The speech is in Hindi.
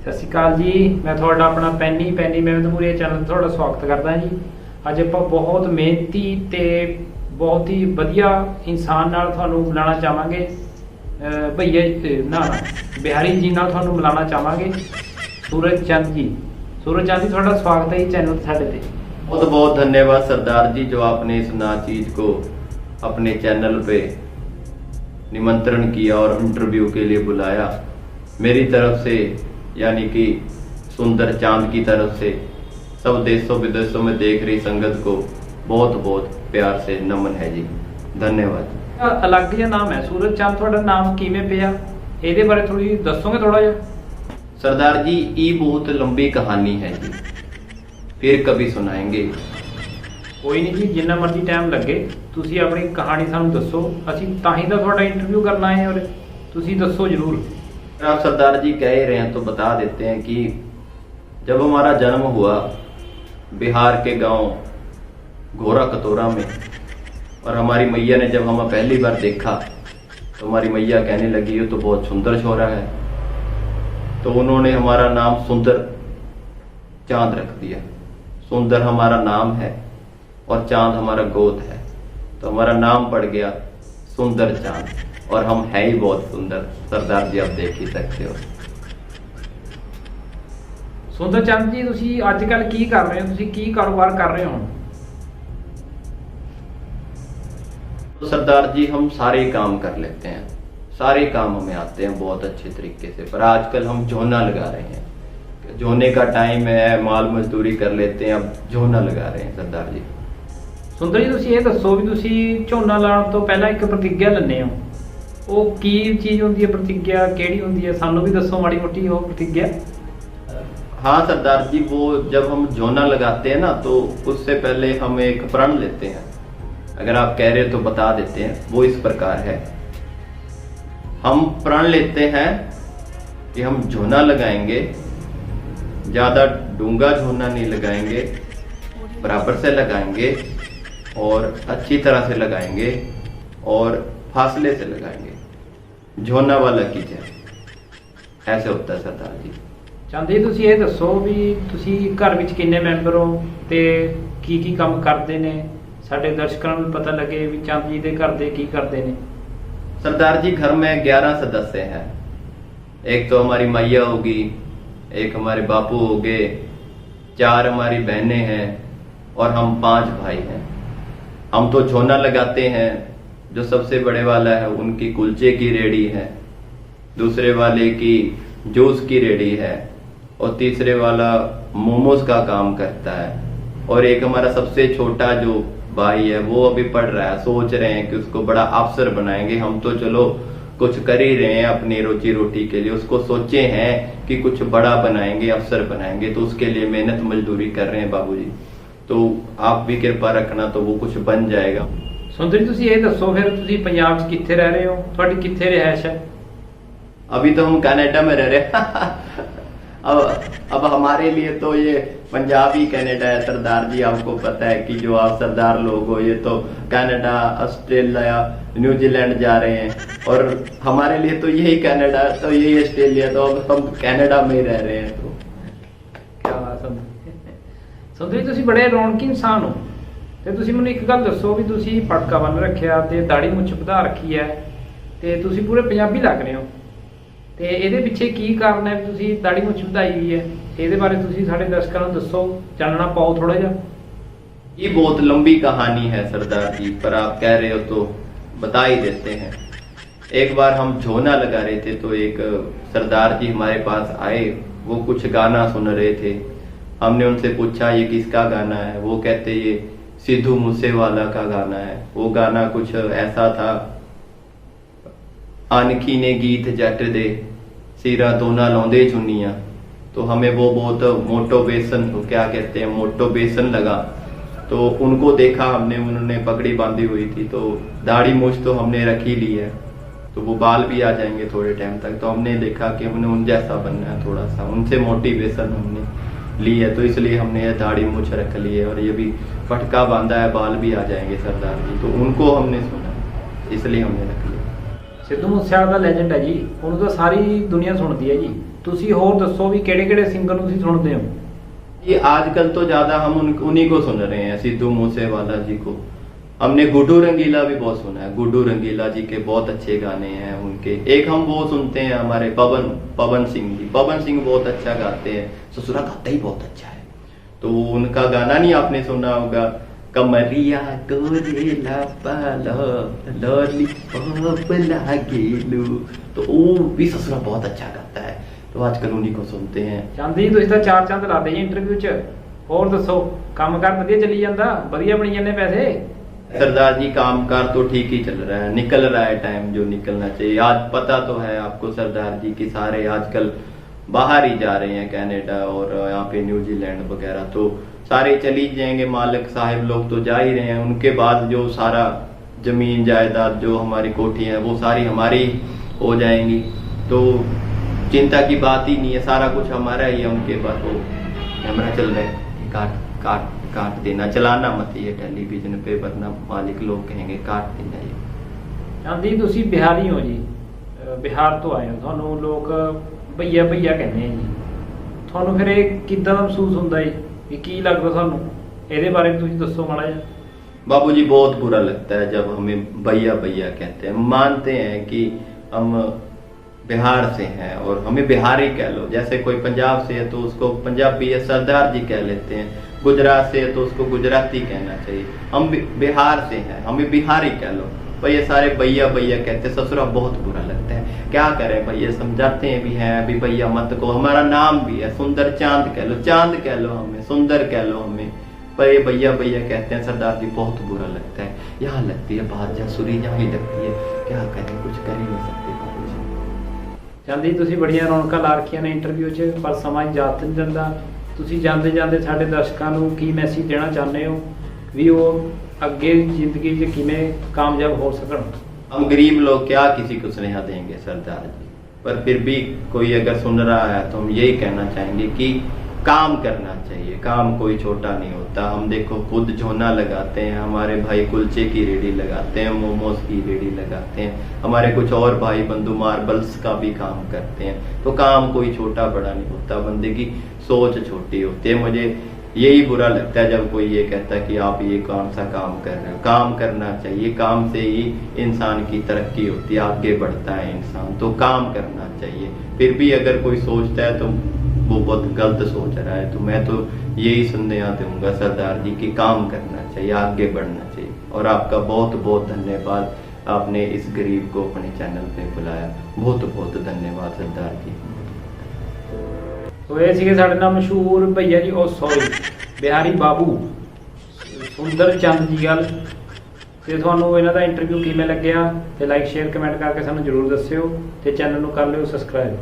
सत श्री अकाल जी, मैं थोड़ा अपना पैनी मेहमदपुरी चैनल थोड़ा स्वागत करदा जी। अज आप बहुत मेहनती ते बहुत ही वधिया इंसान नाल तुहानू मिलाना चाहांगे। भैया ना बिहारी जी नाल तुहानू मिलाना चाहांगे। सूरज चंद जी थोड़ा स्वागत है जी चैनल साडे ते। बहुत बहुत धन्यवाद सरदार जी, जो आपने इस नाचीज को अपने चैनल पे निमंत्रण किया और इंटरव्यू के लिए बुलाया। मेरी तरफ से यानी कि सुंदर चांद की तरफ से सब देशों विदेशों में देख रही संगत को बहुत बहुत प्यार से नमन है जी। धन्यवाद। अलग जिहा नाम है सूरज चंद, थोड़ा नाम किवें पिया ਇਹਦੇ बारे थोड़ी दसोगे थोड़ा जिहा? सरदार जी, ये बहुत लंबी कहानी है जी, फिर कभी सुनाएंगे। कोई नहीं जी, जिन्ना मर्जी टाइम लगे तुसी अपनी कहानी सानू दसो, असी ताही दा थोड़ा इंटरव्यू करना है और तुसी दसो जरूर। आप सरदार जी कह ही रहे हैं तो बता देते हैं कि जब हमारा जन्म हुआ बिहार के गांव घोरा कतोरा में, और हमारी मैया ने जब हमें पहली बार देखा तो हमारी मैया कहने लगी ये तो बहुत सुंदर छोरा है। तो उन्होंने हमारा नाम सुंदर चांद रख दिया। सुंदर हमारा नाम है और चांद हमारा गोद है, तो हमारा नाम पड़ गया सुंदर चांद, और हम है ही बहुत सुंदर। सरदार जी आप देख ही सकते हो। सुंदर चंद जी, तुसी आजकल की कर रहे हो? तुसी की कारोबार कर रहे हो? तो सरदार जी हम सारे काम कर लेते हैं, सारे काम हमें आते हैं बहुत अच्छे तरीके से, पर आजकल हम झोना लगा रहे हैं। झोने का टाइम है, माल मजदूरी कर लेते हैं, अब झोना लगा रहे हैं सरदार जी। सुंदर जी, तुसी ये दसो भी तुसी झोना लाने तो पहला एक प्रतिज्ञा लन्ने हो, वो की चीज होंदी है? प्रतिज्ञा केड़ी होंदी है, सानू भी दसो माड़ी मोटी वो प्रतिज्ञा। हाँ सरदार जी, वो जब हम झोना लगाते हैं ना तो उससे पहले हम एक प्रण लेते हैं। अगर आप कह रहे हो तो बता देते हैं। वो इस प्रकार है, हम प्रण लेते हैं कि हम झोना लगाएंगे, ज्यादा डूंगा झोना नहीं लगाएंगे, बराबर से लगाएंगे और अच्छी तरह से लगाएंगे और फासले से लगाएंगे। झोना वाला कीजिए, ऐसे होता है सरदार जी। चांदी तुसी ये दसो भी तुसी घर विच किन्ने मैंबर हो ते की काम करदे ने, साडे दर्शकों को पता लगे भी चंद जी दे घर दे की करदे ने। सरदार जी, घर में 11 सदस्य हैं। एक तो हमारी मैया होगी, एक हमारे बापू हो गए, 4 हमारी बहनें हैं और हम 5 भाई हैं। हम तो झोना लगाते हैं। जो सबसे बड़े वाला है उनकी कुलचे की रेडी है, दूसरे वाले की जूस की रेडी है और तीसरे वाला मोमोज का काम करता है, और एक हमारा सबसे छोटा जो भाई है वो अभी पढ़ रहा है। सोच रहे हैं कि उसको बड़ा अफसर बनाएंगे। हम तो चलो कुछ कर ही रहे हैं अपनी रोजी रोटी के लिए, उसको सोचे हैं कि कुछ बड़ा बनाएंगे, अफसर बनाएंगे, तो उसके लिए मेहनत मजदूरी कर रहे हैं बाबूजी। तो आप भी कृपा रखना, तो वो कुछ बन जाएगा। सुंदरी तुसी ये दसो फिर तुसी पंजाब च कित्थे रह रहे हो, तुहाडी कित्थे रिहाइश है? अभी तो हम कनाडा में रह रहे हैं। अब हमारे लिए तो ये पंजाब ही कनाडा है सरदार जी। आपको पता है कि जो आप सरदार लोग हो ये तो कनाडा, ऑस्ट्रेलिया, न्यूजीलैंड जा रहे हैं, और हमारे लिए तो यही कनाडा, तो यही ऑस्ट्रेलिया, तो अब हम कनाडा में ही रह रहे हैं। तो क्या बात है सुंदरी, तुसी बड़े रौनकी इंसान हो ते तुसी मैनूं एक गल दसो भी तुसी पटका बन रखिया ते दाढ़ी मुੱਛ ਵਧਾ रखी है ते तुसी पूरे पंजाबी लग रहे हो, ਤੇ ਇਹਦੇ ਪਿੱਛੇ ਕੀ ਕਾਰਨ ਹੈ ਤੁਸੀਂ ਦਾੜੀ ਮੁੱਛ ਵਧਾਈ ਹੋਈ ਹੈ? ਇਹਦੇ ਬਾਰੇ ਤੁਸੀਂ ਸਾਡੇ ਦਰਸ਼ਕਾਂ ਨੂੰ ਦੱਸੋ, ਚਾਨਣਾ ਪਾਓ थोड़ा ਜਿਹਾ। ये बहुत लंबी कहानी है सरदार जी, पर आप कह रहे हो तो बता ही देते हैं। एक बार हम झोना लगा रहे थे तो एक सरदार जी हमारे पास आए, वो कुछ गाना सुन रहे थे। हमने उनसे पूछा ये किसका गाना है? वो कहते ये सिद्धू मूसेवाला का गाना है। वो गाना कुछ ऐसा था, आनखी ने गीत जट दे सिरा तो ना लौंदे चुनिया। तो हमें वो बहुत मोटिवेशन, क्या कहते हैं, मोटिवेशन लगा। तो उनको देखा हमने, उन्होंने पगड़ी बांधी हुई थी, तो दाढ़ी मूछ तो हमने रख ही ली है, तो वो बाल भी आ जाएंगे थोड़े टाइम तक। तो हमने देखा कि हमने उन जैसा बनना है, थोड़ा सा उनसे मोटिवेशन हमने ली है, तो इसलिए हमने ये दाढ़ी मूछ रख ली है, और ये भी पटका बांधा है, बाल भी आ जाएंगे सरदार जी। तो उनको हमने सुना, इसलिए हमने रख लिया। सिद्धू मूसेवाला दा लेजेंड है जी, उन्होंने तो सारी दुनिया सुनती है जी। ਤੁਸੀਂ ਹੋਰ ਦੱਸੋ ਵੀ ਕਿਹੜੇ ਸਿੰਗਰ ਨੂੰ ਤੁਸੀਂ ਸੁਣਦੇ ਹੋ? ये आजकल तो ज्यादा हम उन्हीं को सुन रहे हैं, सिद्धू मूसेवाला जी को। हमने गुड्डू रंगीला भी बहुत सुना है, गुड्डू रंगीला जी के बहुत अच्छे गाने हैं उनके। एक हम वो सुनते हैं हमारे पवन सिंह जी, पवन सिंह बहुत अच्छा गाते हैं, ससुरा गाता ही बहुत अच्छा है। तो उनका गाना नहीं आपने सुना होगा, कमरिया गोरेला पालो लॉलीपॉप लागेलू, तो वो भी ससुरा बहुत अच्छा गाता है। तो आजकल उन्हीं को सुनते हैं। ਚਾਂਦੀ ਤੁਸੀਂ ਤਾਂ ਚਾਰ ਚੰਦ ਲਾਦੇ ਜੀ ਇੰਟਰਵਿਊ 'ਚ। ਹੋਰ ਦੱਸੋ, ਕੰਮਕਾਰ ਵਧੀਆ ਚੱਲੀ ਜਾਂਦਾ? ਵਧੀਆ ਬਣੀ ਜਾਂਦੇ ਪੈਸੇ? सरदार जी कामकाज तो ठीक ही चल रहा है, निकल रहा है टाइम जो निकलना चाहिए। आज पता तो है आपको सरदार जी की सारे आजकल बाहर ही जा रहे हैं, कनाडा और यहाँ पे न्यूजीलैंड वगैरह, तो सारे चली जाएंगे। मालिक साहब लोग तो जा ही रहे हैं, उनके बाद जो सारा जमीन जायदाद जो हमारी कोठी है वो सारी हमारी हो जाएंगी। तो चिंता की बात ही नहीं है, सारा कुछ हमारा ही है। उनके बाद वो कैमरा चल रहा है, काट देना, चलाना मत ये टेलीविजन पे, वरना मालिक लोग कहेंगे काट देना ये। ਚਾਂਦੀ ਤੁਸੀਂ ਬਿਹਾਰੀ ਹੋ ਜੀ, ਬਿਹਾਰ ਤੋਂ ਆਏ ਹੋ, ਤੁਹਾਨੂੰ ਲੋਕ ਭਈਆ ਕਹਿੰਦੇ ਆ ਜੀ। ਤੁਹਾਨੂੰ ਫਿਰ ਇਹ ਕਿੱਦਾਂ ਦਾ ਮਹਿਸੂਸ ਹੁੰਦਾ ਜੀ, ਵੀ ਕੀ ਲੱਗਦਾ ਤੁਹਾਨੂੰ? ਇਹਦੇ ਬਾਰੇ ਵੀ ਤੁਸੀਂ ਦੱਸੋ ਮਾੜਾ ਜਿਹਾ। बाबूजी बहुत बुरा लगता है जब हमें भैया कहते हैं। मानते हैं कि हम बिहार से हैं और हमें बिहारी कह लो, जैसे कोई पंजाब से है तो उसको पंजाबी या सरदार जी कह लेते हैं, गुजरात से है तो उसको गुजराती कहना चाहिए। हम बिहार से हैं, हमें बिहारी कह लो। पर ये सारे भैया कहते हैं, ससुरा बहुत बुरा लगता है। क्या करें भैया, समझाते हैं भी हैं, अभी भैया मत को, हमारा नाम भी है सुंदर चांद कह लो हमें, सुंदर कह लो हमें, पर ये भैया कहते हैं सरदार जी, बहुत बुरा लगता है। यहाँ लगती है बात, जसुरी यहाँ ही लगती है, क्या करें, कुछ कर ही नहीं सकते बाबूजी। ਚਾਂਦੀ ਤੁਸੀਂ ਬੜੀਆਂ ਰੌਣਕਾਂ ਲਾ ਰੱਖੀਆਂ ਨੇ ਇੰਟਰਵਿਊ 'ਚ, ਪਰ ਸਮਾਂ ਇਜਾਜ਼ਤ ਨਹੀਂ ਦਿੰਦਾ। ਤੁਸੀਂ ਜਾਂਦੇ ਸਾਡੇ ਦਰਸ਼ਕਾਂ ਨੂੰ ਕੀ ਮੈਸੇਜ ਦੇਣਾ ਚਾਹੁੰਦੇ ਹੋ ਵੀ ਉਹ ਅੱਗੇ ਜ਼ਿੰਦਗੀ 'ਚ ਕਿਵੇਂ ਕਾਮਯਾਬ ਹੋ ਸਕਣ? हम गरीब लोग क्या किसी को स्नेहा देंगे सरदार जी, पर फिर भी कोई अगर सुन रहा है तो हम यही कहना चाहेंगे कि काम करना चाहिए। काम कोई छोटा नहीं होता। हम देखो खुद झोना लगाते हैं, हमारे भाई कुलचे की रेडी लगाते हैं, मोमोज की रेडी लगाते हैं, हमारे कुछ और भाई बंधु मार्बल्स का भी काम करते हैं। तो काम कोई छोटा बड़ा नहीं होता, बंदे की सोच छोटी होती है। मुझे यही बुरा लगता है जब कोई ये कहता है कि आप ये कौन सा काम कर रहे हो। काम करना चाहिए, काम से ही इंसान की तरक्की होती है, आगे बढ़ता है इंसान, तो काम करना चाहिए। फिर भी अगर कोई सोचता है तो वो बहुत गलत सोच रहा है। तो मैं तो यही सुनने दूंगा सरदार जी की काम करना चाहिए, आगे बढ़ना चाहिए। और आपका बहुत धन्यवाद, आपने इस गरीब को अपने चैनल पे बुलाया, बहुत धन्यवाद सरदार जी। तो ये ਸੀਗੇ ਸਾਡੇ ਨਾਲ ਮਸ਼ਹੂਰ ਭਈਆ ਜੀ, ਉਹ ਸੌਰੀ ਬਿਹਾਰੀ ਬਾਬੂ ਸੁੰਦਰ ਚੰਦ ਜੀ ਗੱਲ। ਤੇ ਤੁਹਾਨੂੰ ਇਹਨਾਂ ਦਾ ਇੰਟਰਵਿਊ ਕਿਵੇਂ ਲੱਗਿਆ ਤੇ ਲਾਈਕ ਸ਼ੇਅਰ ਕਮੈਂਟ ਕਰਕੇ ਸਾਨੂੰ ਜਰੂਰ ਦੱਸਿਓ ਤੇ ਚੈਨਲ ਨੂੰ ਕਰ ਲਿਓ ਸਬਸਕ੍ਰਾਈਬ।